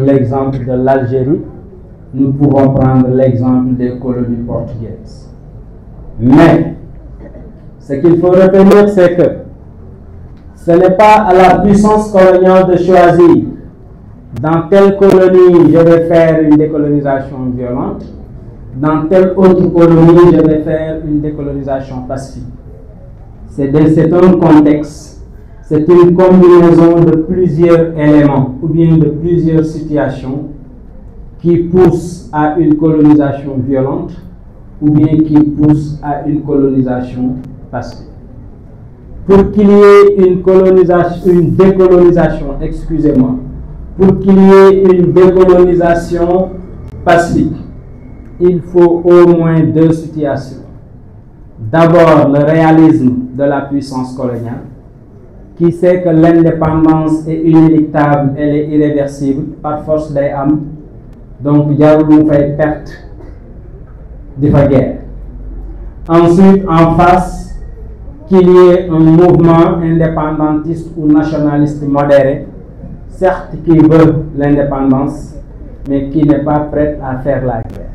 l'exemple de l'Algérie, nous pouvons prendre l'exemple des colonies portugaises. Mais ce qu'il faut retenir, c'est que ce n'est pas à la puissance coloniale de choisir dans telle colonie je vais faire une décolonisation violente, dans telle autre colonie je vais faire une décolonisation pacifique. C'est un contexte, c'est une combinaison de plusieurs éléments ou bien de plusieurs situations qui poussent à une colonisation violente ou bien qui poussent à une colonisation pacifique. Pour qu'il y ait une décolonisation, excusez-moi, pour qu'il y ait une décolonisation pacifique, il faut au moins deux situations. D'abord, le réalisme de la puissance coloniale, qui sait que l'indépendance est inéluctable, elle est irréversible, par force des âmes, donc il y a une perte de la guerre. Ensuite, en face, qu'il y ait un mouvement indépendantiste ou nationaliste modéré, certes qui veut l'indépendance, mais qui n'est pas prêt à faire la guerre.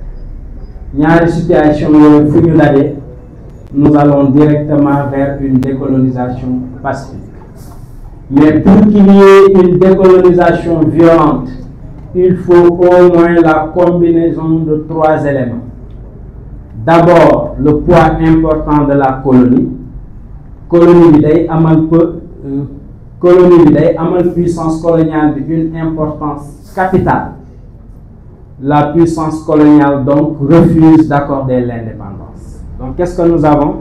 Il y a une situation où nous allons directement vers une décolonisation pacifique. Mais pour qu'il y ait une décolonisation violente, il faut au moins la combinaison de trois éléments. D'abord, le poids important de la colonie. Colonie bi amal puissance coloniale d'une importance capitale. La puissance coloniale donc refuse d'accorder l'indépendance. Donc qu'est-ce que nous avons?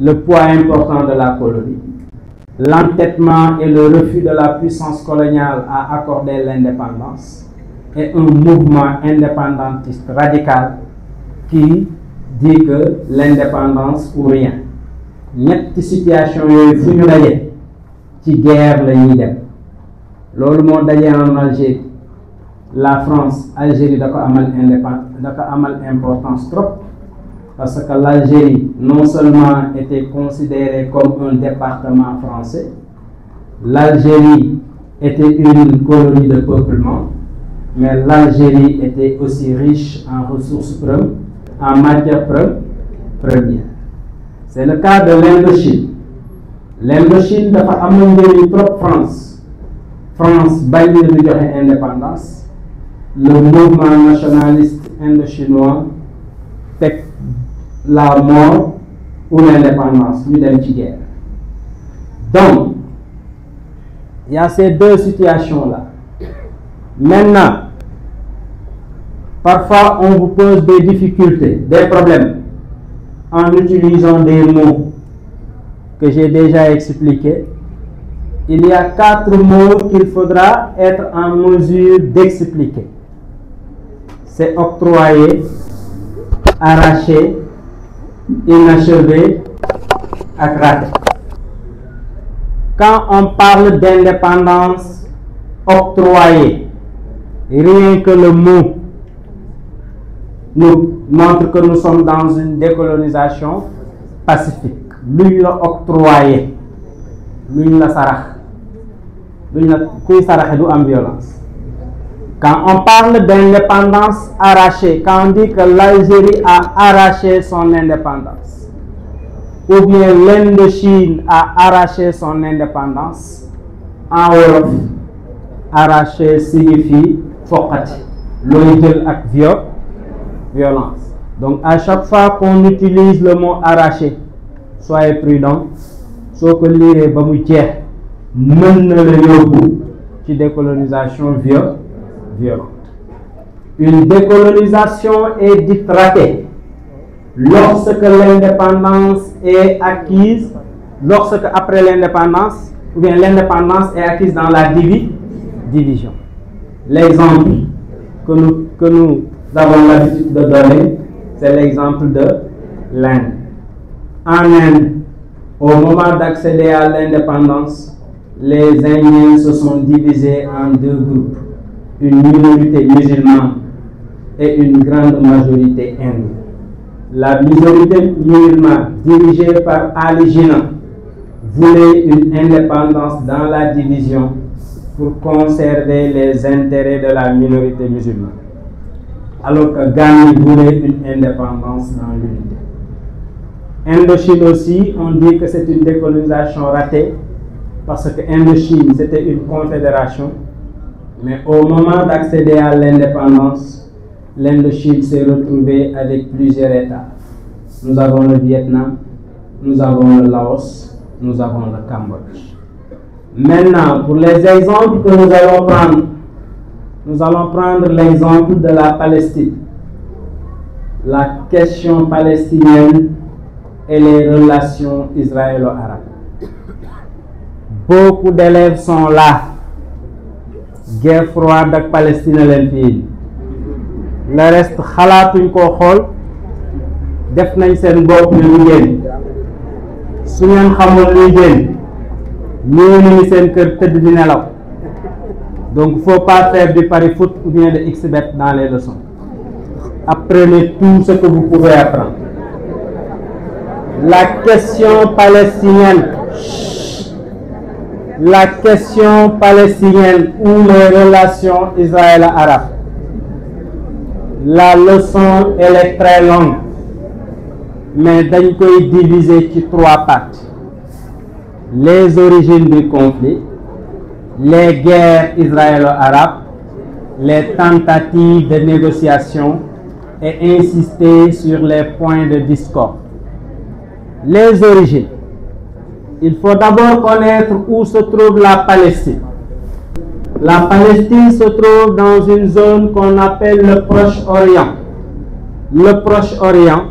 Le poids important de la colonie, l'entêtement et le refus de la puissance coloniale à accorder l'indépendance et un mouvement indépendantiste radical qui dit que l'indépendance ou rien. Ñetti situation yooyu fu ñu daje ci guerre la ñuy dem loolu moo daje en Algérie. La France, Algérie da ko amal importance trop parce que l'Algérie non seulement était considérée comme un département français, l'Algérie était une colonie de peuplement, mais l'Algérie était aussi riche en ressources premières, en matières premières. C'est le cas de l'Indochine. L'Indochine dafa amal njëriñ trop France. France bañ na di joxe indépendance. Le mouvement nationaliste indo-chinois teg la mort ou l'indépendance, ñu dem ci guerre. Donc, il y a ces deux situations-là. Maintenant, parfois on vous pose des difficultés, des problèmes, en utilisant des mots que j'ai déjà expliqués. Il y a 4 mots qu'il faudra être en mesure d'expliquer. C'est octroyer, arracher, inachevé, rater. Quand on parle d'indépendance octroyée, rien que le mot nous montre que nous sommes dans une décolonisation pacifique. Luñ la octroyé, luñ la sarax, luñ la kuy saraxe du am violence. Quand on parle d'indépendance arrachée, quand on dit que l'Algérie a arraché son indépendance, ou bien l'Indochine a arraché son indépendance, en wolof, arraché signifie foqati, looy jël ak violence. Donc à chaque fois qu'on utilise le mot arraché, soyez prudents, soo ko liiree ba mu jeex mën na la yóbbu ci décolonisation violente. Une décolonisation est dite ratée lorsque l'indépendance est acquise, lorsque après l'indépendance, ou bien l'indépendance est acquise dans la division. L'exemple que nous avons l'habitude de donner, c'est l'exemple de l'Inde. En Inde, au moment d'accéder à l'indépendance, les Indiens se sont divisés en 2 groupes, une minorité musulmane et une grande majorité hindoue. La majorité musulmane, dirigée par Ali Jinnah, voulait une indépendance dans la division, pour conserver les intérêts de la minorité musulmane, alors que Gandhi voulait une indépendance dans l'unité. Indochine aussi, on dit que c'est une décolonisation ratée, parce que Indochine, c'était une confédération, mais au moment d'accéder à l'indépendance, l'Indochine s'est retrouvée avec plusieurs États. Nous avons le Vietnam, nous avons le Laos, nous avons le Cambodge. Maintenant, pour les exemples que nous allons prendre l'exemple de la Palestine. La question palestinienne et les relations israélo-arabes. Beaucoup d'élèves sont là. Guerre froide ak Palestine leen fii. Le reste xalaatuñ koo xool def nañ seen bopp lu génn. Su ngeen xamul luy génn ñëw nañu seen kër tëdd di nelaw. Donc il ne faut pas faire du pari foot ou bien de XBet dans les leçons. Apprenez tout ce que vous pouvez apprendre. La question palestinienne. La question palestinienne ou les relations israélo-arabes. La leçon, elle est très longue, mais dañ koy diviser ci 3 parties. Les origines du conflit, les guerres israélo-arabes, les tentatives de négociation et insister sur les points de discorde. Les origines. Il faut d'abord connaître où se trouve la Palestine. La Palestine se trouve dans une zone qu'on appelle le Proche-Orient. Le Proche-Orient,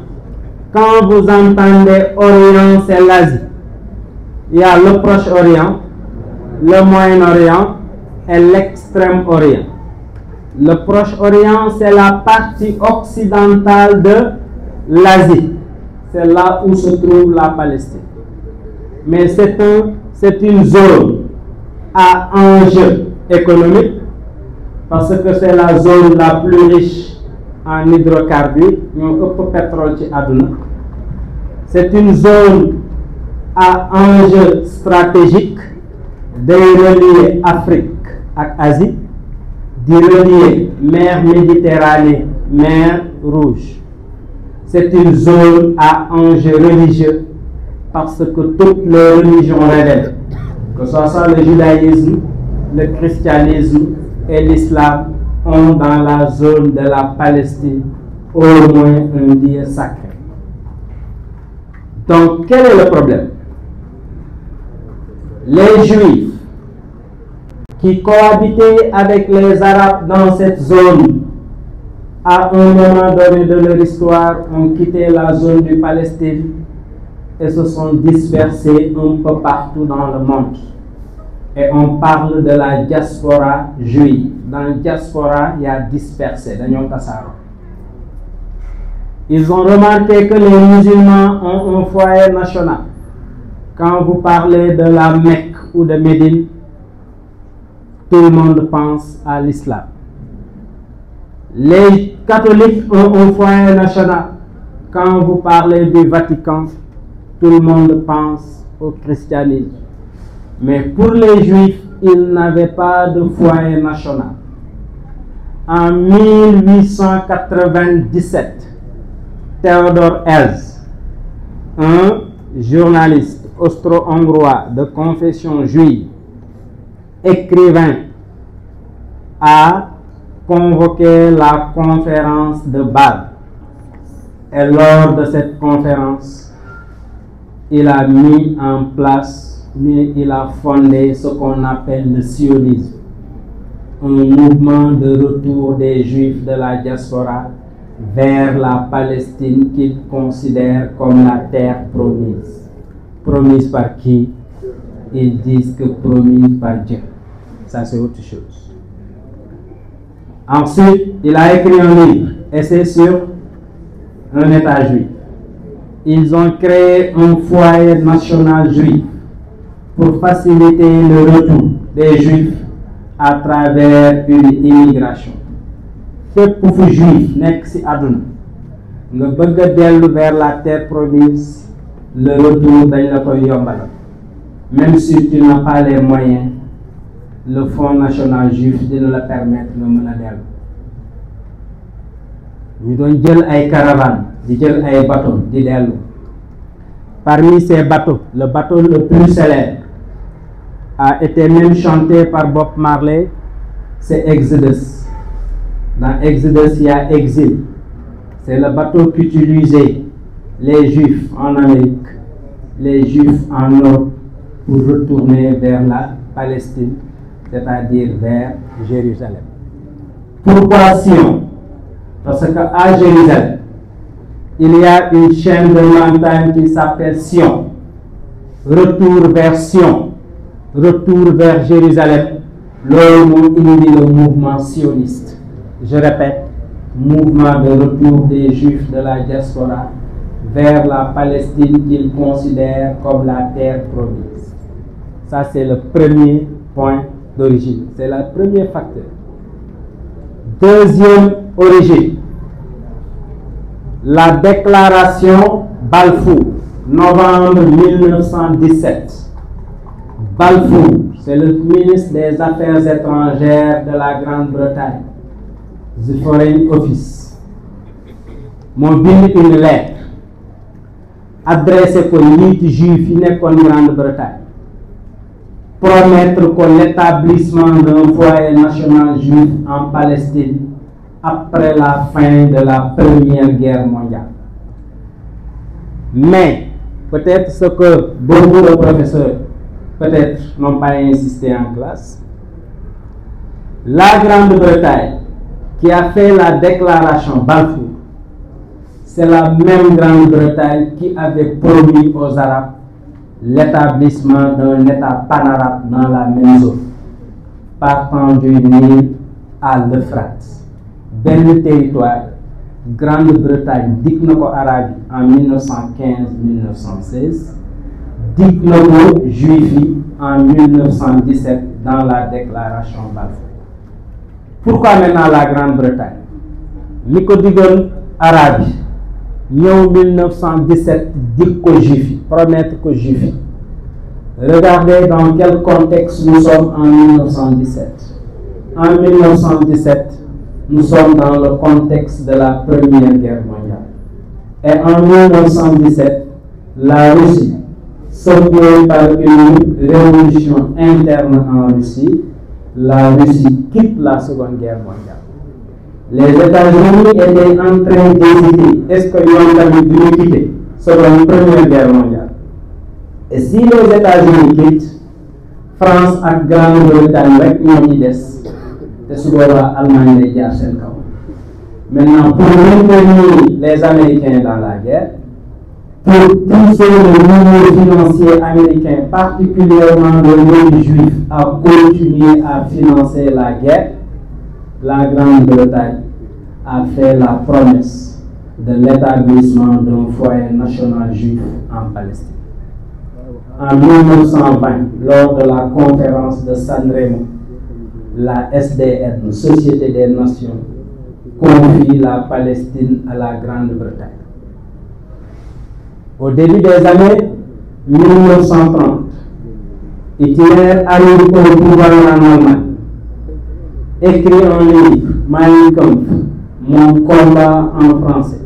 quand vous entendez Orient, c'est l'Asie. Il y a le Proche-Orient, le Moyen-Orient et l'Extrême-Orient. Le Proche-Orient, c'est la partie occidentale de l'Asie. C'est là où se trouve la Palestine. Mais c'est une zone à enjeu économique parce que c'est la zone la plus riche en hydrocarbures. Ñoo ëpp pétrole ci àdduna. C'est une zone à enjeu stratégique de relier Afrique ak Asie, de relier mer Méditerranée, mer Rouge. C'est une zone à enjeu religieux parce que toutes les religions révèlent, que ce soit le judaïsme, le christianisme et l'islam, ont dans la zone de la Palestine au moins un lieu sacré. Donc, quel est le problème? Les Juifs qui cohabitaient avec les Arabes dans cette zone, à un moment donné de leur histoire, ont quitté la zone du Palestine et se sont dispersés un peu partout dans le monde. Et on parle de la diaspora juive. Dans la diaspora, il y a dispersé. Ils ont remarqué que les musulmans ont un foyer national. Quand vous parlez de la Mecque ou de Médine, tout le monde pense à l'islam. Les catholiques ont un foyer national. Quand vous parlez du Vatican, tout le monde pense au christianisme. Mais pour les Juifs, ils n'avaient pas de foyer national. En 1897, Theodor Herzl, un journaliste austro-hongrois de confession juive, écrivain, a convoqué la conférence de Bâle. Et lors de cette conférence, il a mis en place, il a fondé ce qu'on appelle le sionisme, un mouvement de retour des Juifs de la diaspora vers la Palestine qu'ils considèrent comme la terre promise. Promise par qui? Ils disent que promise par Dieu. Ça, c'est autre chose. Ensuite, il a écrit un livre, et c'est sur un État juif. Ils ont créé un foyer national juif pour faciliter le retour des Juifs à travers une immigration. Fépp fu juif nekk ci àdduna nga bëgg a dellu vers la terre promise, le retour dañ la koy yombal. Même si tu n'as pas les moyens, le Fonds national juif dina la permettre nga mën a dellu. ñu doon jël ay caravanes di jël ay bateaux di dellu. Parmi ces bateaux, le bateau le plus célèbre a été même chanté par Bob Marley, c'est Exodus. Dans Exodus, il y a exil. C'est le bateau qu'utilisaient les Juifs en Amérique, les Juifs en Europe, pour retourner vers la Palestine, c'est-à-dire vers Jérusalem. Pourquoi Sion? Parce qu'à Jérusalem, il y a une chaîne de montagnes qui s'appelle Sion. Retour vers Sion, retour vers Jérusalem, loolu moo indi le mouvement sioniste. Je répète, mouvement de retour des Juifs de la diaspora vers la Palestine qu'ils considèrent comme la terre promise. Ça, c'est le premier point d'origine. C'est le premier facteur. Deuxième origine, la déclaration Balfour, novembre 1917. Balfour, c'est le ministre des Affaires étrangères de la Grande-Bretagne, the Foreign Office. moo bind une lettre adressée ko njiiti juif yi nekkoon Grande-Bretagne, promettre ko l'établissement d'un foyer national juif en Palestine après la fin de la Première Guerre mondiale. Mais peut-être ce que beaucoup de professeurs peut-être n'ont pas insisté en classe, la Grande-Bretagne qui a fait la déclaration Balfour, c'est la même Grande-Bretagne qui avait promis aux Arabes l'établissement d'un État panarabe dans la même zone, partant du Nil à l'Euphrate. Benn territoire, Grande-Bretagne dig na ko Arabe yi en 1915-1916, dig na ko Juif yi en 1917 dans la déclaration Balfour. Pourquoi maintenant la Grande-Bretagne? Li ko digoon Arabe yi ñëw 1917 dig ko Juif yi, promettre ko Juif yi. Regardez dans quel contexte nous sommes en 1917. En 1917, nous sommes dans le contexte de la Première Guerre mondiale. Et en 1917, la Russie, secouée par une révolution interne en Russie, la Russie quitte la Seconde Guerre mondiale. Les États-Unis étaient en train d'hésiter. Est-ce qu'ils ont envie de quitter selon la Première Guerre mondiale? Et si les États-Unis quittent, France ak Grande-Bretagne rek ñoo ci des. Et su boobaa Allemagne lay jaar seen kaw. Maintenant, pour maintenir les Américains dans la guerre, pour pousser le milieu financier américain, particulièrement le milieu juif, à continuer à financer la guerre, la Grande-Bretagne a fait la promesse de l'établissement d'un foyer national juif en Palestine. En 1920, lors de la conférence de San Remo, la SDN, Société des Nations, confie la Palestine à la Grande-Bretagne. Au début des années 1930, Hitler arrive au pouvoir en Allemagne, écrit un livre, Mein Kampf, Mon combat en français.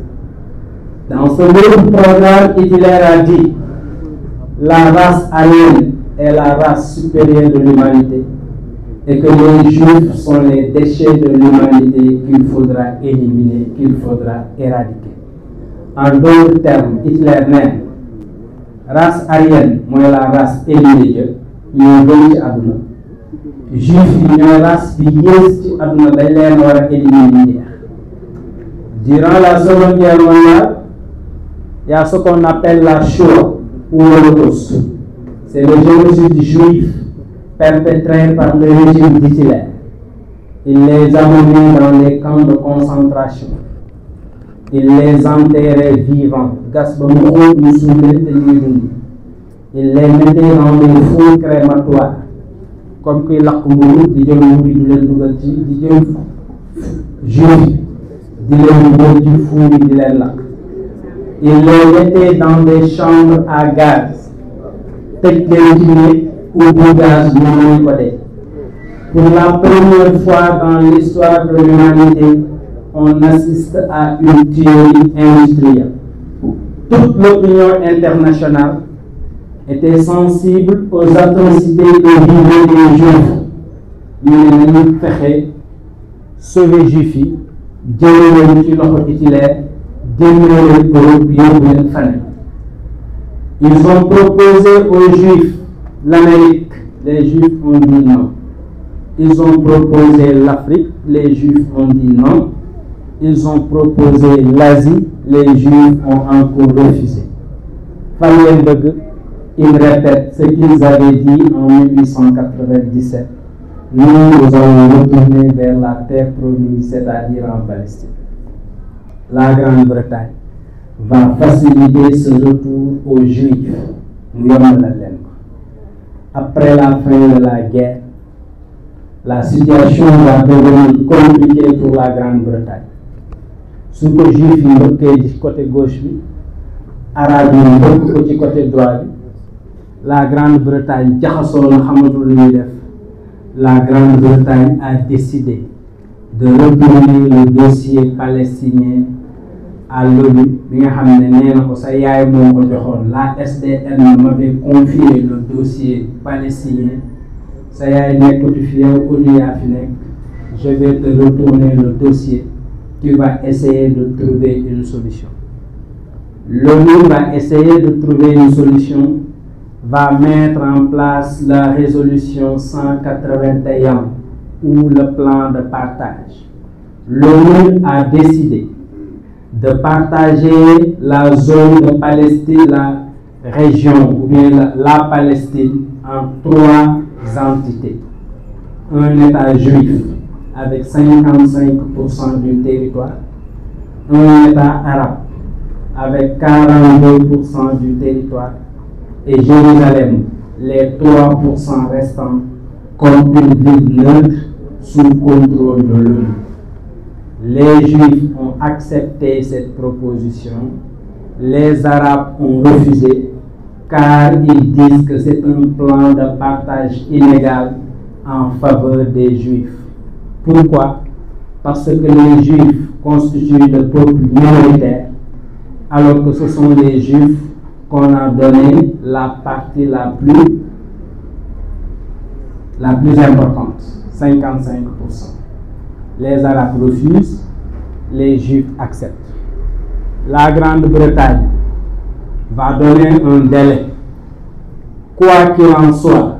Dans ce même programme, Hitler a dit: la race aryenne est la race supérieure de l'humanité et que les Juifs sont les déchets de l'humanité qu'il faudra éliminer, qu'il faudra éradiquer. En d'autres termes, Hitler nee race aryenne mooy la race élue de Dieu, ñoo gën ci àdduna. Juif yi ñooy race bi yées ci àdduna, dañ leen war a éliminer. Durant la Seconde Guerre mondiale, il y a ce qu'on appelle la Shoah ou l'Holocauste. C'est le génocide juif perpétré par le régime d'Hitler. Il les amenait dans les camps de concentration. Il les enterrait vivants. Gas ba mu xóot ñu suul leen te ñuy dund. Il les mettait dans des fouilles crématoires, comme kuy lakk mburu di jël mburu di leen dugal ci di jël juif di leen dugal ci fouille di leen lakk. Il les mettait dans des chambres à gaz, tëj leen ci ne ubbi gaz moom lañ ko dee. Pour la première fois dans l'histoire de l'humanité, on assiste à une tuerie industrielle. Toute l'opinion internationale était sensible aux atrocités et vives des Juifs. Ñu ne nañu fexe sauver Juifs yi jëlee leen ci loxo Hitler génne leen Europe yóbbu leen faneen. Ils ont proposé aux Juifs l'Amérique, les Juifs ont dit non. Ils ont proposé l'Afrique, les Juifs ont dit non. Ils ont proposé l'Asie, les Juifs ont encore refusé. Fallenberg, il répète ce qu'ils avaient dit en 1897. Nous allons retourner vers la terre promise, c'est-à-dire en Palestine. La Grande-Bretagne va faciliter ce retour aux Juifs. Après la fin de la guerre, la situation va devenir compliquée pour la Grande-Bretagne. Ce que Juifs yi du côté gauche, Arabes yi du côté droit, la Grande-Bretagne la Grande-Bretagne a décidé de retourner le dossier palestinien à l'ONU. La SDN m'avait confié le dossier palestinien. Je vais te retourner le dossier. Tu vas essayer de trouver une solution. L'ONU va essayer de trouver une solution, va mettre en place la résolution 181 ou le plan de partage. L'ONU a décidé de partager la zone de Palestine, la région ou bien la Palestine en 3 entités. Un État juif avec 55% du territoire, un État arabe avec 42% du territoire et Jérusalem, les 3% restants, comme une ville neutre sous contrôle de l'ONU. Les Juifs ont accepté cette proposition, les Arabes ont refusé car ils disent que c'est un plan de partage inégal en faveur des Juifs. Pourquoi? Parce que les Juifs constituent le peuple minoritaire, alors que ce sont les Juifs qu'on a donné la partie la plus importante, 55%. Les Arabes refusent, les Juifs acceptent. La Grande-Bretagne va donner un délai. Quoi qu'il en soit,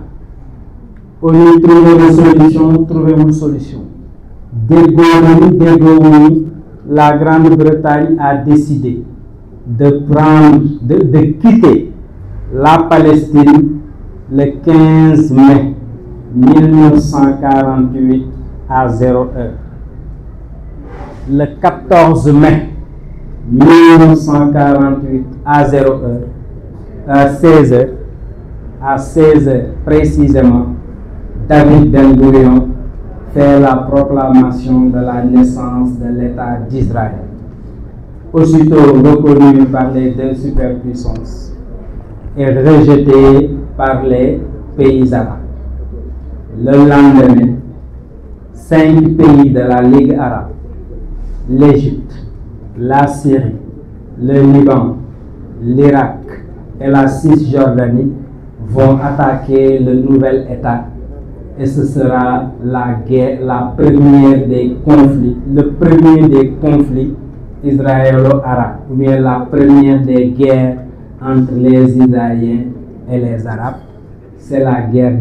au lieu de trouver une solution, trouvez une solution. La Grande-Bretagne a décidé de quitter la Palestine le 15 mai 1948 à 0 heure. Le 14 mai 1948 à 0 heure, à 16 heures, à 16 heures précisément, David Ben Gurion fait la proclamation de la naissance de l'État d'Israël, aussitôt reconnu par les 2 superpuissances et rejeté par les pays arabes. Le lendemain, 5 pays de la Ligue arabe, l'Égypte, la Syrie, le Liban, l'Irak et la Cisjordanie vont attaquer le nouvel État et ce sera le premier des conflits israélo-arabes, ou bien la première des guerres entre les Israéliens et les Arabes. C'est la guerre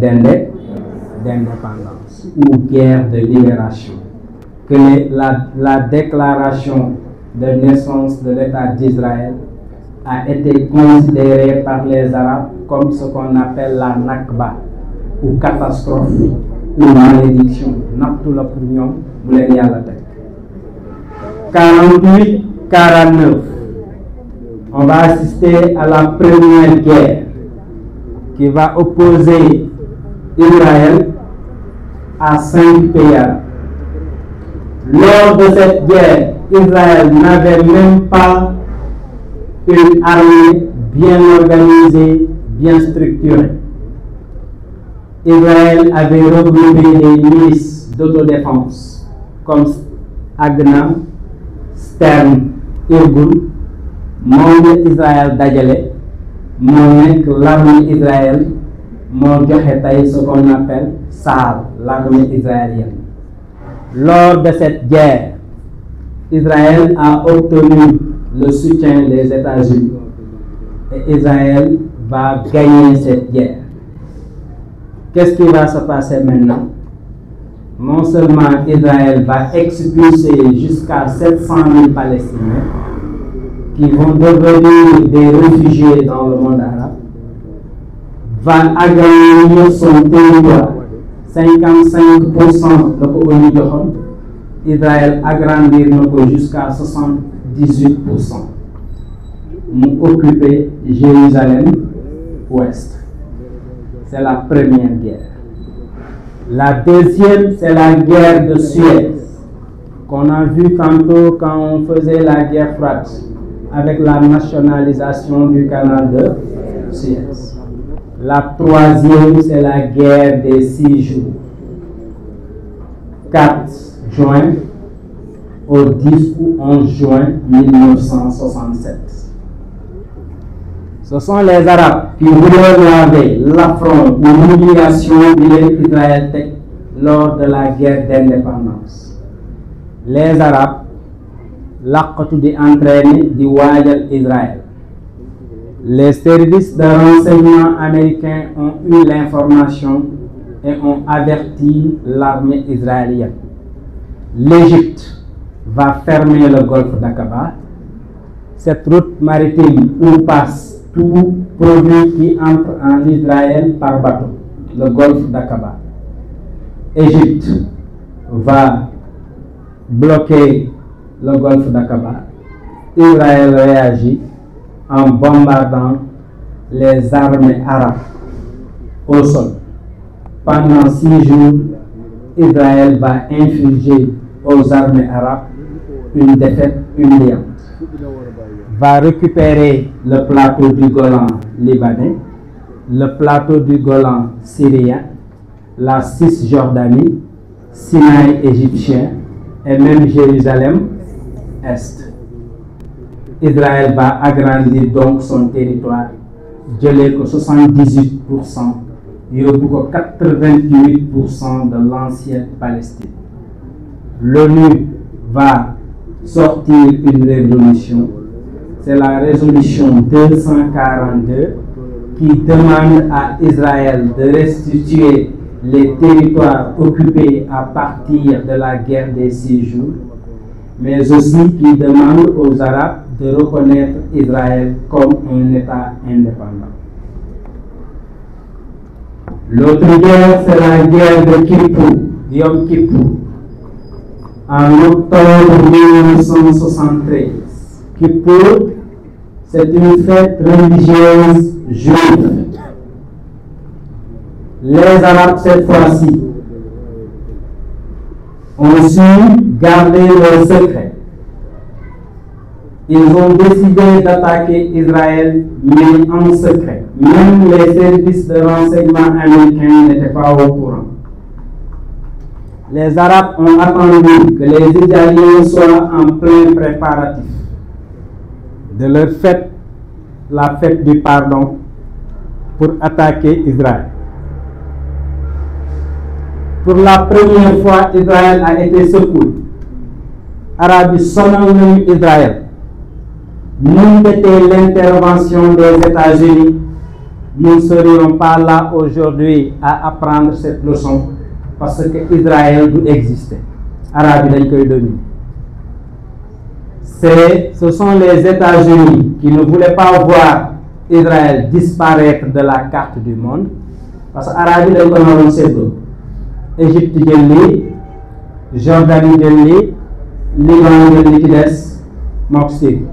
d'indépendance ou guerre de libération. Que la déclaration de naissance de l'État d'Israël a été considérée par les Arabes comme ce qu'on appelle la Nakba, ou catastrophe, ou malédiction. 48-49, on va assister à la première guerre qui va opposer Israël à 5 pays arabes. Lors de cette guerre, Israël n'avait même pas une armée bien organisée, bien structurée. Israël avait regroupé des milices d'autodéfense comme Agna, Stern, Irgun, moom Israël dajale moo nekk l'armée Israël moo joxe tey ce qu'on appelle SAR, l'armée israélienne. Lors de cette guerre, Israël a obtenu le soutien des États-Unis et Israël va gagner cette guerre. Qu'est-ce qui va se passer maintenant? Non seulement Israël va expulser jusqu'à 700 000 Palestiniens qui vont devenir des réfugiés dans le monde arabe, va agrandir son territoire. 55% de ko ONU joxoon, Israël agrandir na ko jusqu'à 78%. Mu occuper Jérusalem ouest. C'est la première guerre. La deuxième, c'est la guerre de Suez, qu'on a vu tantôt quand on faisait la guerre froide, avec la nationalisation du canal de Suez. La troisième, c'est la guerre des 6 jours. 4 juin au 10 ou 11 juin 1967. Ce sont les Arabes qui voulaient laver l'affront ou l'humiliation d'Israël lors de la guerre d'indépendance. Les Arabes laqatu di entraîner di waajal Israël. Les services de renseignement américains ont eu l'information et ont averti l'armée israélienne. L'Égypte va fermer le golfe d'Aqaba, cette route maritime où passe tout produit qui entre en Israël par bateau, le golfe d'Aqaba. Égypte va bloquer le golfe d'Aqaba. Israël réagit en bombardant les armées arabes au sol. Pendant 6 jours, Israël va infliger aux armées arabes une défaite humiliante. Va récupérer le plateau du Golan libanais, le plateau du Golan syrien, la Cisjordanie, Sinaï égyptien et même Jérusalem-Est. Israël va agrandir donc son territoire, jëlee ko 78%, yóbbu ko 88% de l'ancienne Palestine. L'ONU va sortir une résolution, c'est la résolution 242 qui demande à Israël de restituer les territoires occupés à partir de la guerre des 6 jours, mais aussi qui demande aux Arabes de reconnaître Israël comme un État indépendant. L'autre guerre, c'est la guerre de Kippour, Yom Kippour, en octobre 1973. Kippour, c'est une fête religieuse juive. Les Arabes, cette fois-ci, ont su garder leur secret. Ils ont décidé d'attaquer Israël, mais en secret. Même les services de renseignement américains n'étaient pas au courant. Les Arabes ont attendu que les Israéliens soient en plein préparatif de leur fête, la fête du pardon, pour attaquer Israël. Pour la première fois, Israël a été secoué. Arabie sonal nañu Israël. N'eût été l'intervention des États-Unis, nous ne serions pas là aujourd'hui à apprendre cette leçon, parce que Israël doit exister. Arabie dañ koy dominer. Ce sont les États-Unis qui ne voulaient pas voir Israël disparaître de la carte du monde, parce que Arabie dañ ko naroon séddoo. Égypte jël lii, Jordanie jël lii, Liban jël li ci des, mook Syrie.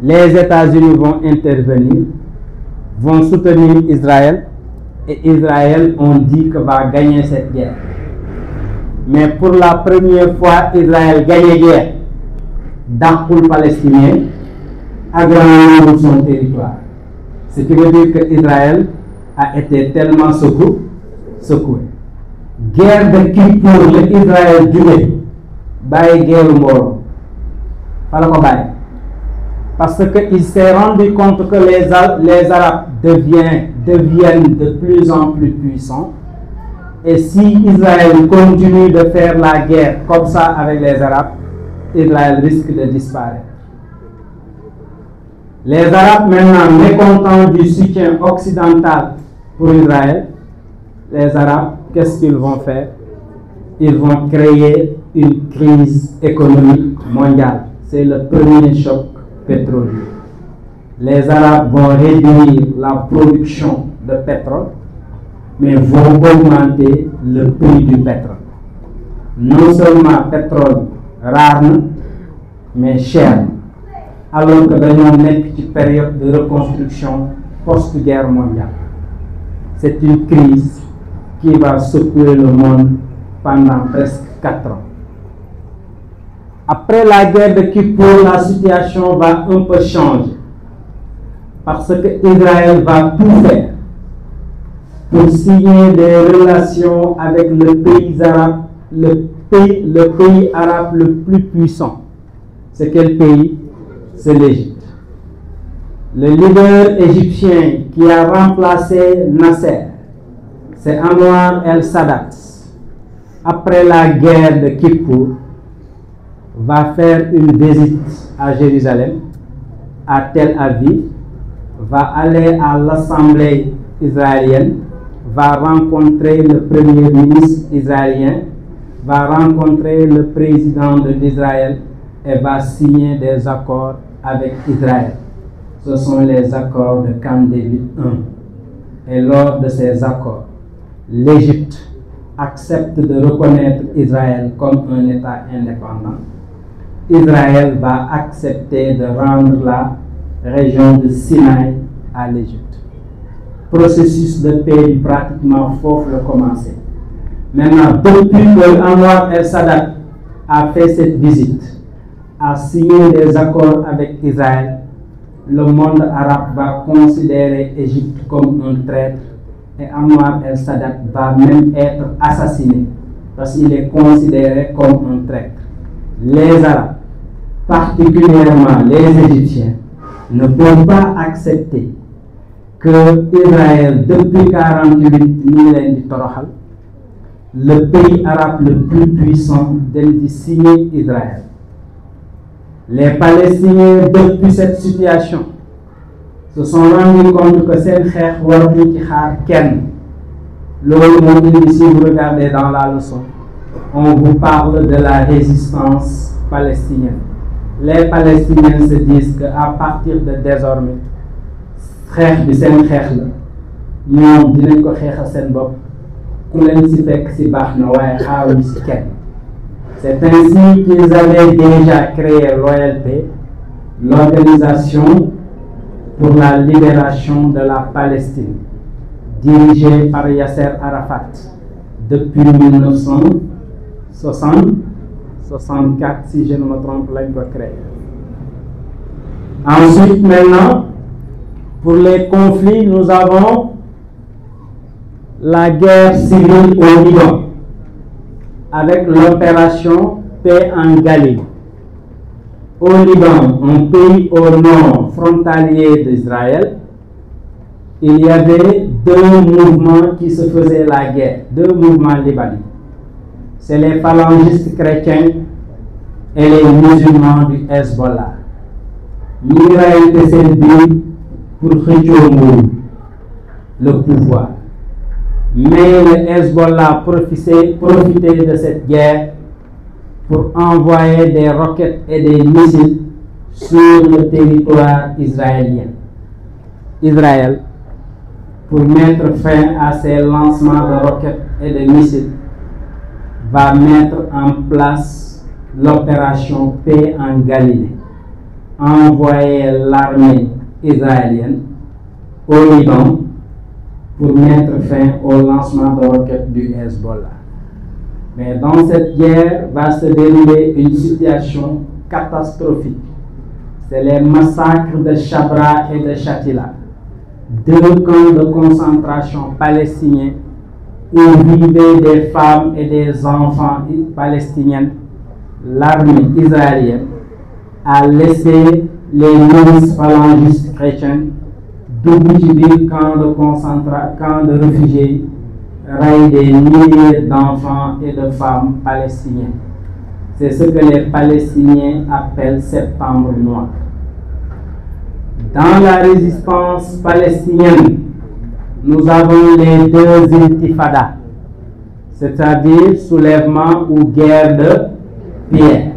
Les États-Unis vont intervenir, vont soutenir Israël, et Israël ont dit que va gagner cette guerre. Mais pour la première fois, Israël gagne guerre dàqul palestinien, agrandit son territoire. Ce qui veut dire que Israël a été tellement secoué. Guerre de Kippour, l'Israël Jugé, Baye guerre Moro. Parce qu'il s'est rendu compte que les Arabes deviennent de plus en plus puissants. Et si Israël continue de faire la guerre comme ça avec les Arabes, Israël risque de disparaître. Les Arabes, maintenant mécontents du soutien occidental pour Israël, les Arabes, qu'est-ce qu'ils vont faire? Ils vont créer une crise économique mondiale. C'est le premier choc pétrolier. Les Arabes vont réduire la production de pétrole, mais vont augmenter le prix du pétrole. Non seulement pétrole rare, mais cher. Alors que nous sommes une période de reconstruction post-guerre mondiale. C'est une crise qui va secouer le monde pendant presque 4 ans. Après la guerre de Kippour, la situation va un peu changer. Parce que Israël va tout faire pour signer des relations avec le pays arabe, le pays arabe le plus puissant. C'est quel pays? C'est l'Égypte. Le leader égyptien qui a remplacé Nasser, c'est Anwar el-Sadat. Après la guerre de Kippour, va faire une visite à Jérusalem, à Tel Aviv, va aller à l'Assemblée israélienne, va rencontrer le premier ministre israélien, va rencontrer le président d'Israël et va signer des accords avec Israël. Ce sont les accords de Camp David I. Et lors de ces accords, l'Égypte accepte de reconnaître Israël comme un État indépendant. Israël va accepter de rendre la région de Sinaï à l'Égypte. Processus de paix pratiquement fort le commencer. Maintenant, depuis que Anwar el-Sadat a fait cette visite, a signé des accords avec Israël, le monde arabe va considérer l'Égypte comme un traître et Anwar el-Sadat va même être assassiné parce qu'il est considéré comme un traître. Les Arabes, particulièrement les Égyptiens, ne peuvent pas accepter que Israël, depuis 1948, le pays arabe le plus puissant, de signer Israël. Les Palestiniens, depuis cette situation, se sont rendus compte que c'est si vous regardez dans la leçon, on vous parle de la résistance palestinienne. Les Palestiniens se disent qu'à partir de désormais, c'est ainsi qu'ils avaient déjà créé l'OLP, l'Organisation pour la libération de la Palestine, dirigée par Yasser Arafat depuis 1964, si je ne me trompe, là, il doit créer. Ensuite, maintenant, pour les conflits, nous avons la guerre civile au Liban, avec l'opération Paix en Galilée. Au Liban, un pays au nord frontalier d'Israël, il y avait 2 mouvements qui se faisaient la guerre, 2 mouvements libanais. C'est les phalangistes chrétiens et les musulmans du Hezbollah. L'Israël était servi pour le pouvoir. Mais le Hezbollah profitait de cette guerre pour envoyer des roquettes et des missiles sur le territoire israélien. Israël, pour mettre fin à ces lancements de roquettes et de missiles, va mettre en place l'opération Paix en Galilée, envoyer l'armée israélienne au Liban pour mettre fin au lancement de roquettes du Hezbollah. Mais dans cette guerre va se dérouler une situation catastrophique. C'est les massacres de Chabra et de Shatila. 2 camps de concentration palestiniens où vivaient des femmes et des enfants palestiniens, l'armée israélienne a laissé les milices phalangistes chrétiennes dugg ci biir camp de réfugiés, raillent des milliers d'enfants et de femmes palestiniens. C'est ce que les Palestiniens appellent Septembre noir. Dans la résistance palestinienne, nous avons les 2 intifadas, c'est-à-dire soulèvement ou guerre de pierre.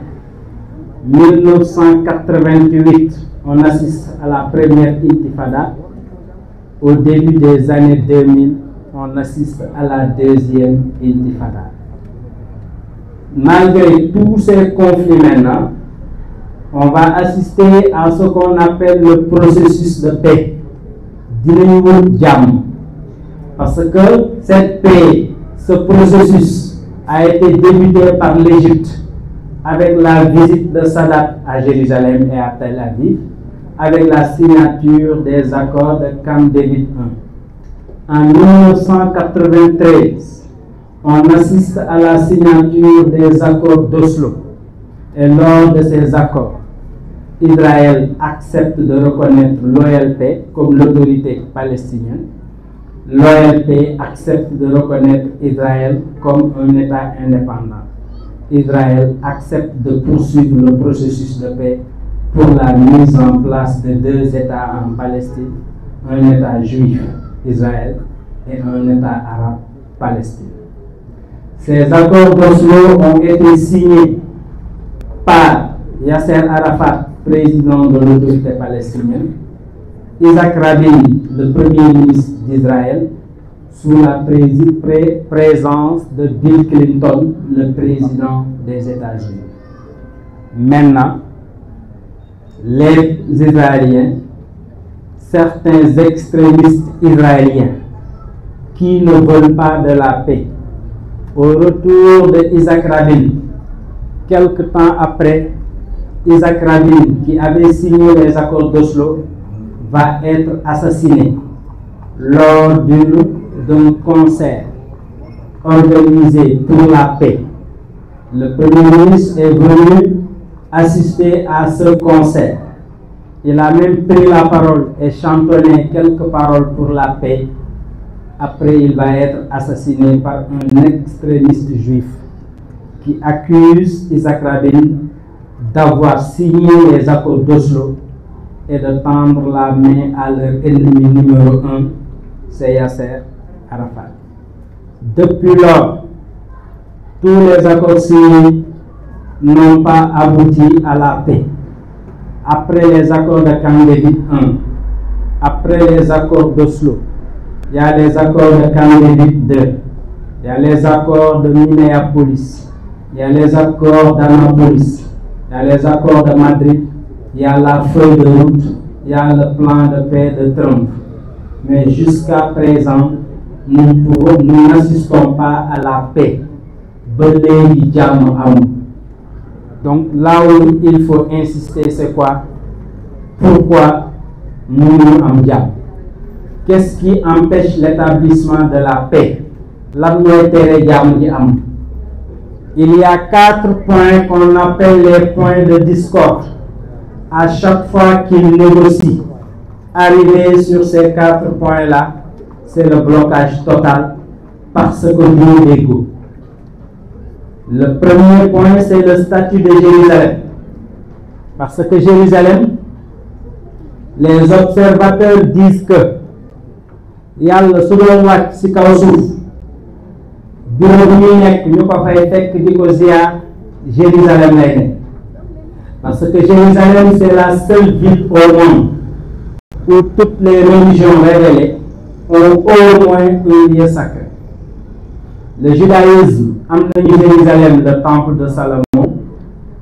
1988, on assiste à la première intifada. Au début des années 2000, on assiste à la deuxième intifada. Malgré tous ces conflits maintenant, on va assister à ce qu'on appelle le processus de paix. Parce que cette paix, ce processus a été débuté par l'Égypte avec la visite de Sadat à Jérusalem et à Tel Aviv, avec la signature des accords de Camp David I. En 1993, on assiste à la signature des accords d'Oslo. Et lors de ces accords, Israël accepte de reconnaître l'OLP comme l'autorité palestinienne. L'OLP accepte de reconnaître Israël comme un État indépendant. Israël accepte de poursuivre le processus de paix pour la mise en place de 2 États en Palestine, un État juif, Israël, et un État arabe, Palestine. Ces accords d'Oslo ont été signés par Yasser Arafat, président de l'autorité palestinienne, Isaac Rabin, le premier ministre d'Israël, sous la présence de Bill Clinton, le président des États-Unis. Maintenant, les Israéliens, certains extrémistes israéliens qui ne veulent pas de la paix, au retour de Isaac Rabin, quelque temps après, Isaac Rabin, qui avait signé les accords d'Oslo, va être assassiné lors d'un concert organisé pour la paix. Le Premier ministre est venu assister à ce concert. Il a même pris la parole et chantonné quelques paroles pour la paix. Après, il va être assassiné par un extrémiste juif qui accuse Isaac Rabin d'avoir signé les accords d'Oslo et de tendre la main à leur ennemi numéro 1, c'est Yasser Arafat. Depuis lors, tous les accords signés n'ont pas abouti à la paix. Après les accords de Camp David I, après les accords d'Oslo, il y a les accords de Camp David II, il y a les accords de Minneapolis, il y a les accords d'Annapolis, il y a les accords de Madrid, il y a la feuille de route, il y a le plan de paix de Trump. Mais jusqu'à présent, nous n'assistons pas à la paix. Donc là où il faut insister, c'est quoi? Pourquoi nous sommes diable? Qu'est-ce qui empêche l'établissement de la paix? Il y a 4 points qu'on appelle les points de discorde. À chaque fois qu'ils négocient, arriver sur ces 4 points-là, c'est le blocage total parce que Dieu est égaux. Le premier point, c'est le statut de Jérusalem. Parce que Jérusalem, les observateurs disent que Yàlla su doon wàcc ci kaw suuf, bureau bi ñuy nekk ñu ko fay fekk di ko ziar Jérusalem lay nekk. Parce que Jérusalem, c'est la seule ville au monde où toutes les religions révélées ont au moins un lieu sacré. Le judaïsme a Jérusalem, le temple de Salomon,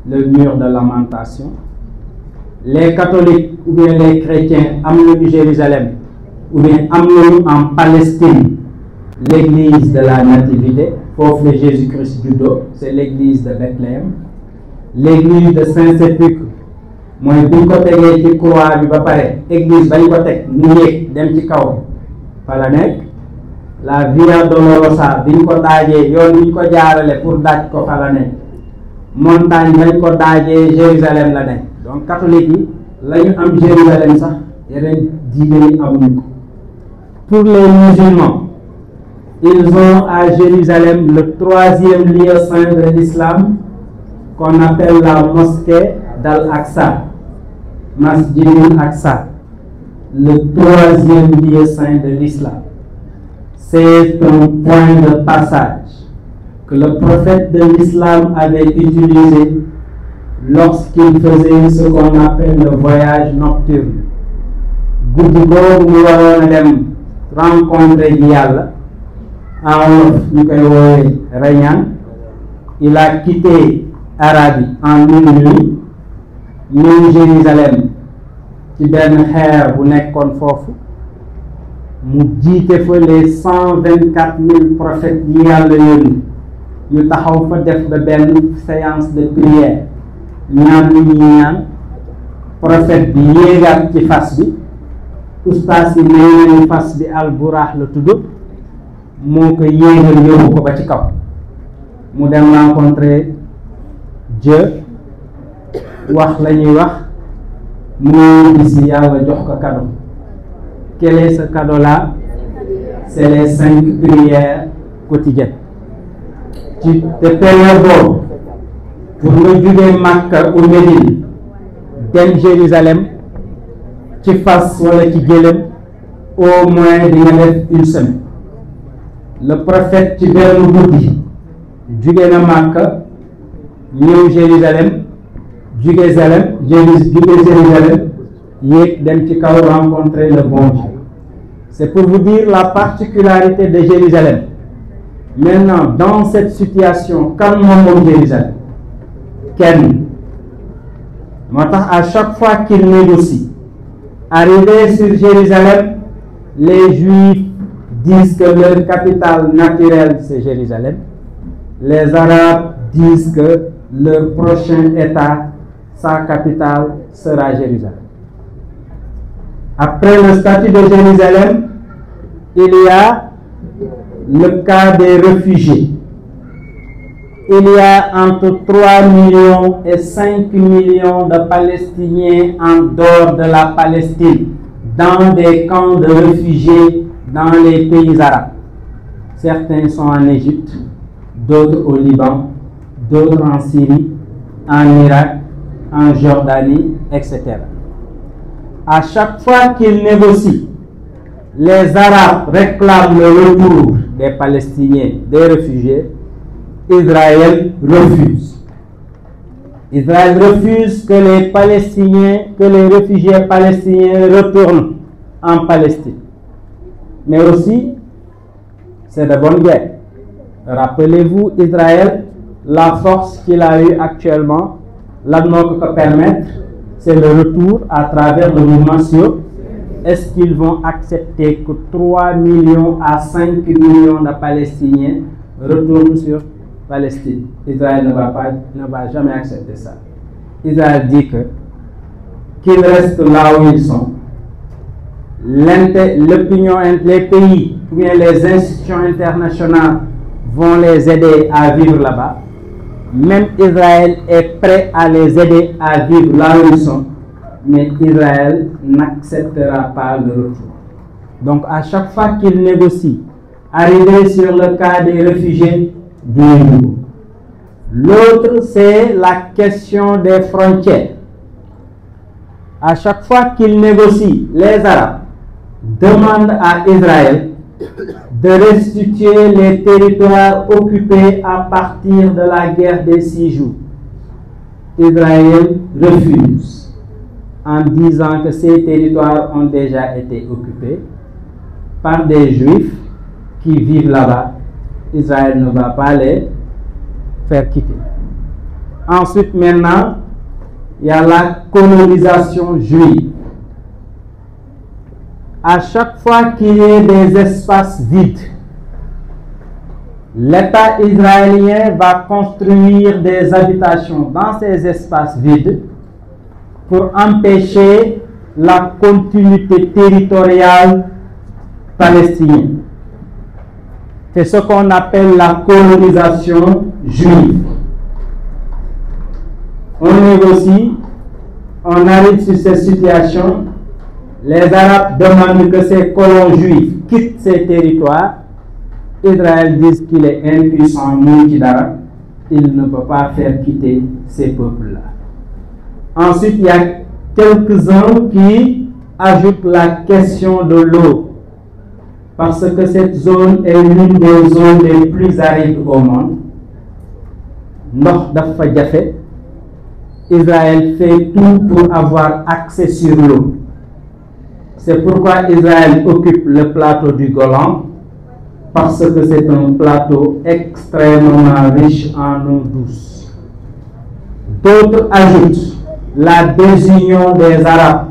le mur de lamentation. Les catholiques ou bien les chrétiens ont Jérusalem, ou bien en Palestine, l'église de la Nativité, pauvre Jésus-Christ du dos, c'est l'église de Bethléem. L'église de Saint-Sépulcre, mooy biñ ko tegee ci croix bi ba pare église bañ ko teg mu yéeg dem ci kaw fa la nekk. La Via Dolorosa biñ ko daajee yoon biñ ko jaarale pour daaj ko fa la nekk. Montagne bañ ko daajee Jérusalem la nekk. Donc catholique yi la ñu am Jérusalem sax yeneen diine yi amuñu ko. Pour les musulmans, ils ont à Jérusalem le troisième lieu saint de l'islam qu'on appelle la mosquée d'Al-Aqsa, Masjid al-Aqsa, le troisième lieu saint de l'islam. C'est un point de passage que le prophète de l'islam avait utilisé lorsqu'il faisait ce qu'on appelle le voyage nocturne. Guddi googu mu waroon a dem rencontrer ji yàlla en wolof ñu koy woowee Rañaan, il a quitté Arabie en minuit ñëw Jérusalem ci benn xeer bu nekkoon foofu mu jiite fa les 124 000 prophètes yi yàlla yónni ñu taxaw fa def ba benn séance de prière ñaan lu ñuy ñaan prophète bi yéegaat ci fas bi. Ustaas yi nee nañu fas bi alburaax la tudd moo ko yéegal yóbbu ko ba ci kaw mu dem rencontrer Dieu wax la ñuy wax mu gis yàlla jox ko cadeau. Quel est ce cadeau là? C'est les 5 prières quotidiennes. ci te période boobu pour nga jógee Makka ou Médine dem Jérusalem ci fas wala ci gëlëm au moins di nga def une semaine. Le prophète ci benn guddi jóge na Makka ñëw Jérusalem jóge Jérusalem yéeg dem ci kaw rencontrer le bon Dieu. C'est pour vous dire la particularité de Jérusalem. Maintenant, dans cette situation, kan moom Jérusalem kenn moo tax à chaque fois qu'il négocie, arrivé sur Jérusalem, les Juifs disent que leur capitale naturelle c'est Jérusalem. Les Arabes disent que leur prochain État, sa capitale sera Jérusalem. Après le statut de Jérusalem, il y a le cas des réfugiés. Il y a entre 3 millions et 5 millions de Palestiniens en dehors de la Palestine, dans des camps de réfugiés dans les pays arabes. Certains sont en Égypte, d'autres au Liban, d'autres en Syrie, en Irak, en Jordanie, etc. À chaque fois qu'ils négocient, les Arabes réclament le retour des Palestiniens, des réfugiés. Israël refuse. Israël refuse que les Palestiniens, que les réfugiés palestiniens retournent en Palestine. Mais aussi, c'est de bonne guerre. Rappelez-vous, Israël, la force qu'il a eue actuellement, lan moo ko permettre, c'est le retour à travers le mouvement sioniste. Est-ce qu'ils vont accepter que 3 millions à 5 millions de Palestiniens retournent sur Palestine? Israël ne va jamais accepter ça. Israël dit qu'ils restent là où ils sont. L'opinion, les pays ou bien les institutions internationales vont les aider à vivre là-bas. Même Israël est prêt à les aider à vivre là où ils sont. Mais Israël n'acceptera pas le retour. Donc à chaque fois qu'il négocie, arriver sur le cas des réfugiés, l'autre c'est la question des frontières. À chaque fois qu'il négocie, les Arabes demandent à Israël de restituer les territoires occupés à partir de la guerre des 6 jours. Israël refuse en disant que ces territoires ont déjà été occupés par des Juifs qui vivent là-bas. Israël ne va pas les faire quitter. Ensuite, maintenant, il y a la colonisation juive. À chaque fois qu'il y ait des espaces vides, l'État israélien va construire des habitations dans ces espaces vides pour empêcher la continuité territoriale palestinienne. C'est ce qu'on appelle la colonisation juive. On négocie, on arrive sur cette situation, les Arabes demandent que ces colons juifs quittent ces territoires. Israël dit qu'il est impuissant, multidara, il ne peut pas faire quitter ces peuples-là. Ensuite, il y a quelques-uns qui ajoutent la question de l'eau, parce que cette zone est l'une des zones les plus arides au monde. Ndox dafa jafe. Israël fait tout pour avoir accès sur l'eau. C'est pourquoi Israël occupe le plateau du Golan, parce que c'est un plateau extrêmement riche en eau douce. D'autres ajoutent la désunion des Arabes